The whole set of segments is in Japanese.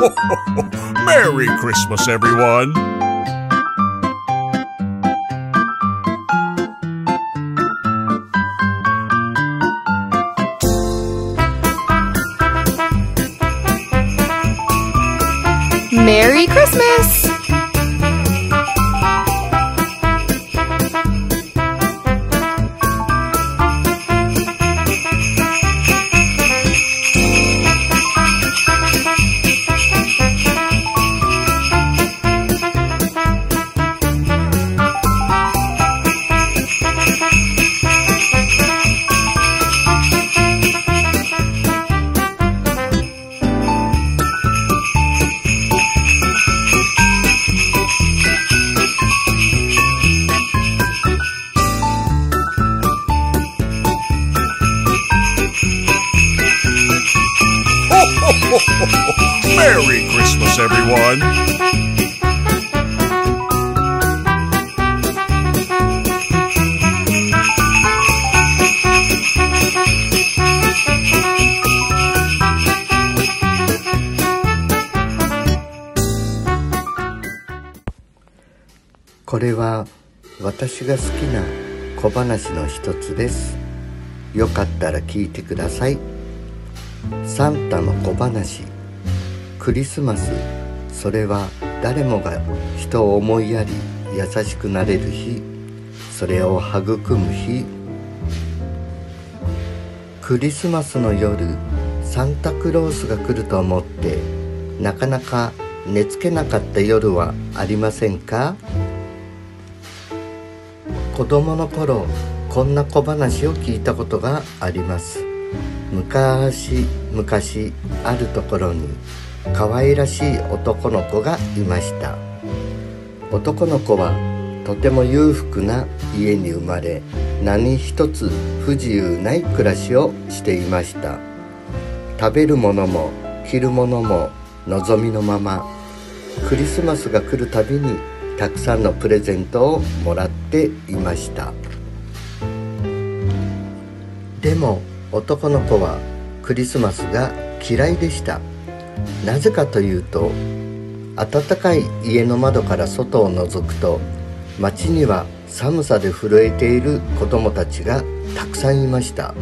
Merry Christmas, everyone! Merry Christmas! Merry Christmas, everyone!これは私が好きな小話の一つです。よかったら聞いてください。サンタの小話。クリスマス、それは誰もが人を思いやり優しくなれる日、それを育む日。クリスマスの夜、サンタクロースが来ると思ってなかなか寝つけなかった夜はありませんか？子供の頃、こんな小話を聞いたことがあります。昔々あるところに可愛らしい男の子がいました。男の子はとても裕福な家に生まれ、何一つ不自由ない暮らしをしていました。食べるものも着るものも望みのまま、クリスマスが来るたびにたくさんのプレゼントをもらっていました。でも男の子はクリスマスが嫌いでした。なぜかというと、暖かい家の窓から外を覗くと、街には寒さで震えている子供たちがたくさんいました。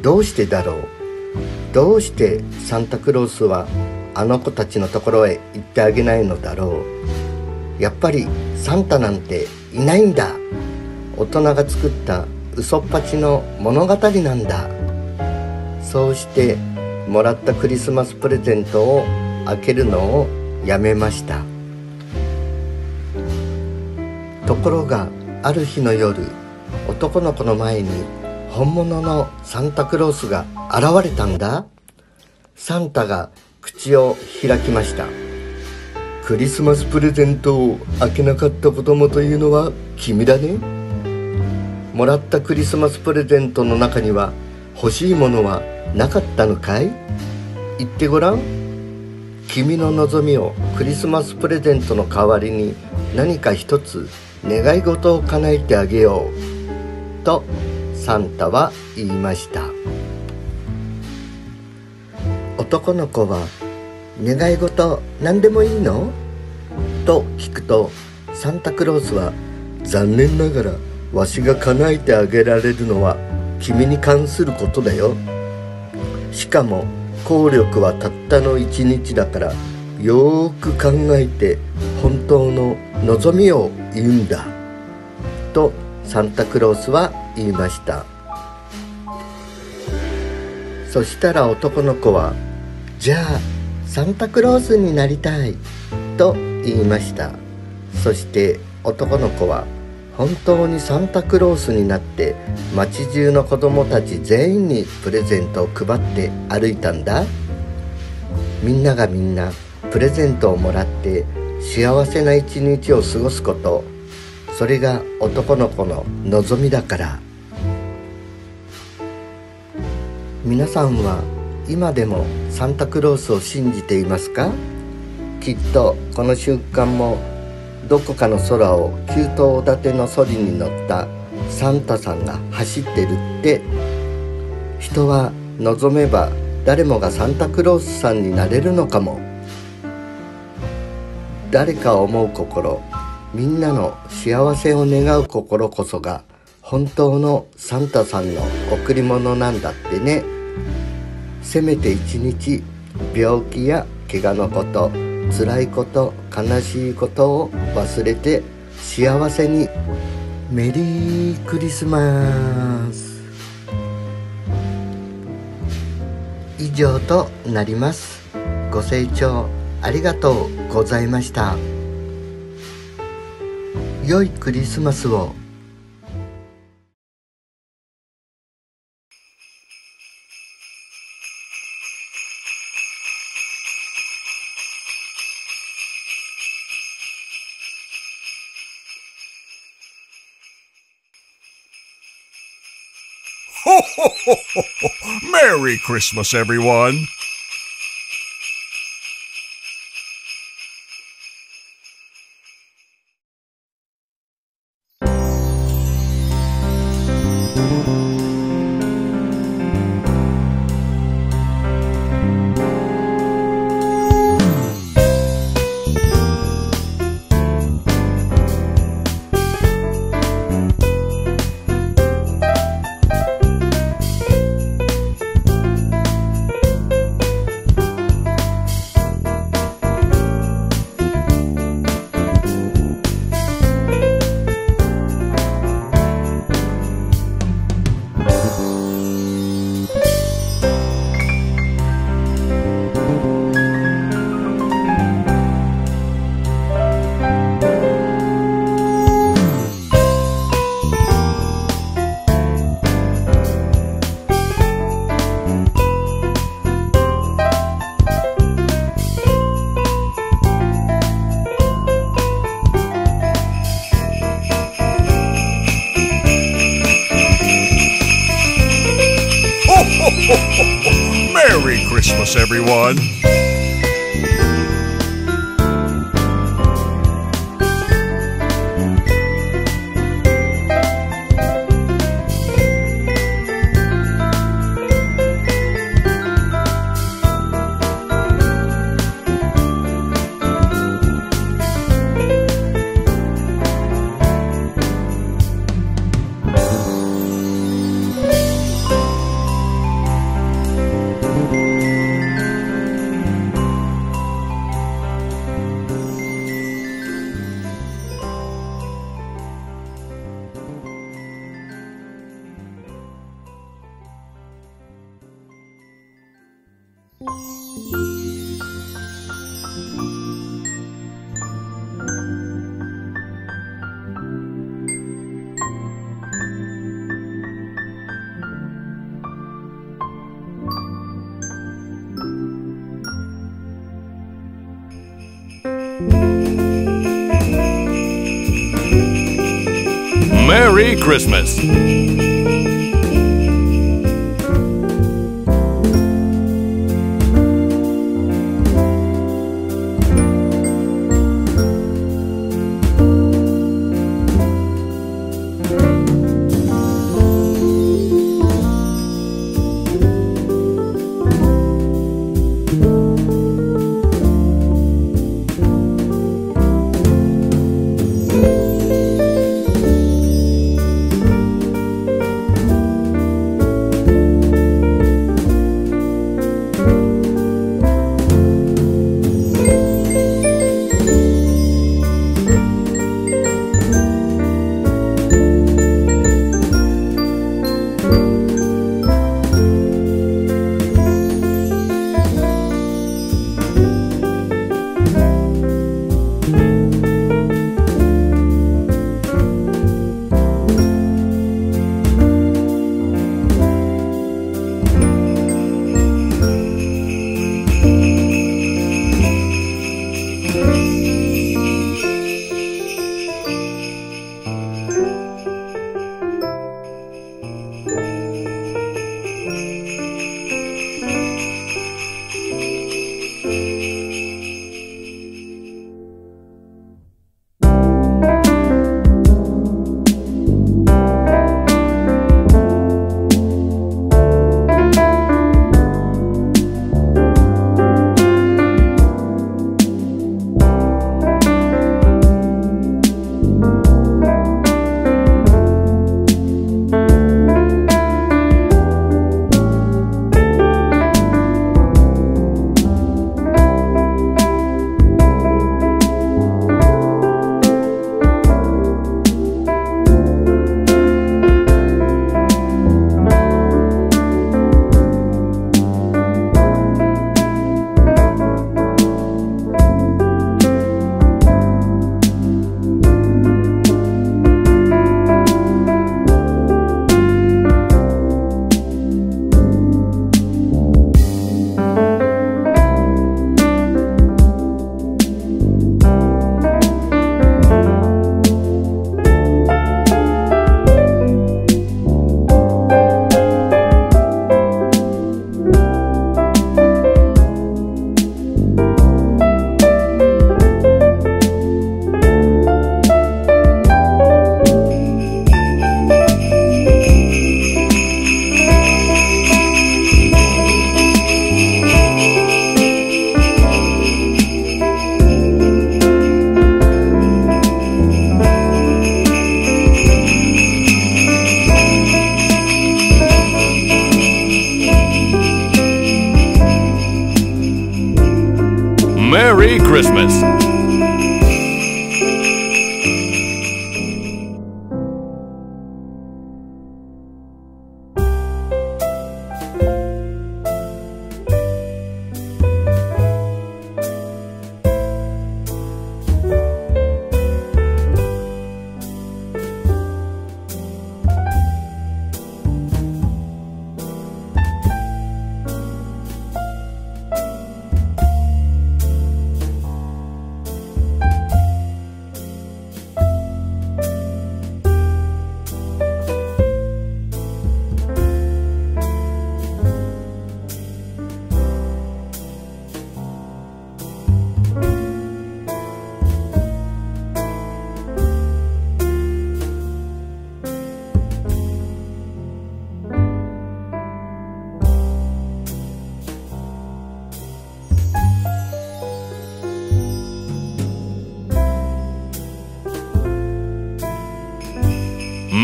どうしてだろう？どうしてサンタクロースはあの子たちのところへ行ってあげないのだろう？やっぱりサンタなんていないんだ。大人が作った嘘っぱちの物語なんだ。そうしてもらったクリスマスプレゼントを開けるのをやめました。ところがある日の夜、男の子の前に本物のサンタクロースが現れたんだ。サンタが口を開きました。クリスマスプレゼントを開けなかった子供というのは君だね。もらったクリスマスプレゼントの中には欲しいものはなかったのかい？言ってごらん。君の望みをクリスマスプレゼントの代わりに何か一つ願い事を叶えてあげようとサンタは言いました。男の子は願い事何でもいいの？と聞くと、サンタクロースは残念ながらわしが叶えてあげられるのは君に関することだよ。しかも効力はたったの1日だから、よーく考えて本当の望みを言うんだとサンタクロースは言いました。そしたら男の子は、じゃあサンタクロースになりたいと言いました。そして男の子は本当にサンタクロースになって街中の子供たち全員にプレゼントを配って歩いたんだ。みんながみんなプレゼントをもらって幸せな一日を過ごすこと、それが男の子の望みだから。皆さんは今でもサンタクロースを信じていますか？きっとこの瞬間もどこかの空を9頭立てのソリに乗ったサンタさんが走ってるって。人は望めば誰もがサンタクロースさんになれるのかも。誰かを思う心、みんなの幸せを願う心こそが本当のサンタさんの贈り物なんだってね。せめて一日病気や怪我のこと、辛いこと、悲しいことを忘れて幸せに。メリークリスマス。以上となります。ご清聴ありがとうございました。良いクリスマスを。Ho, ho, ho, ho, ho. Merry Christmas, everyone. Merry Christmas, everyone. Merry Christmas. Merry Christmas!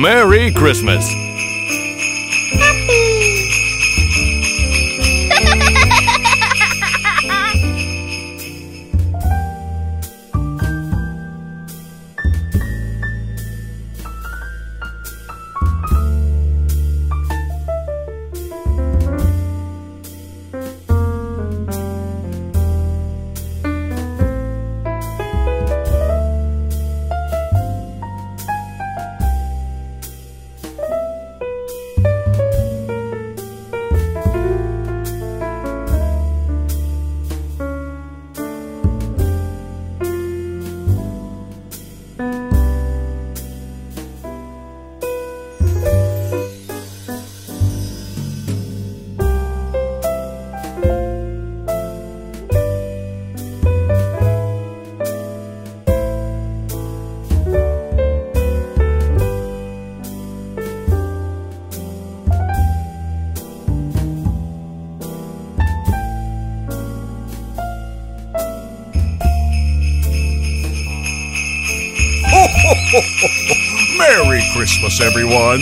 Merry Christmas! Merry Christmas, everyone!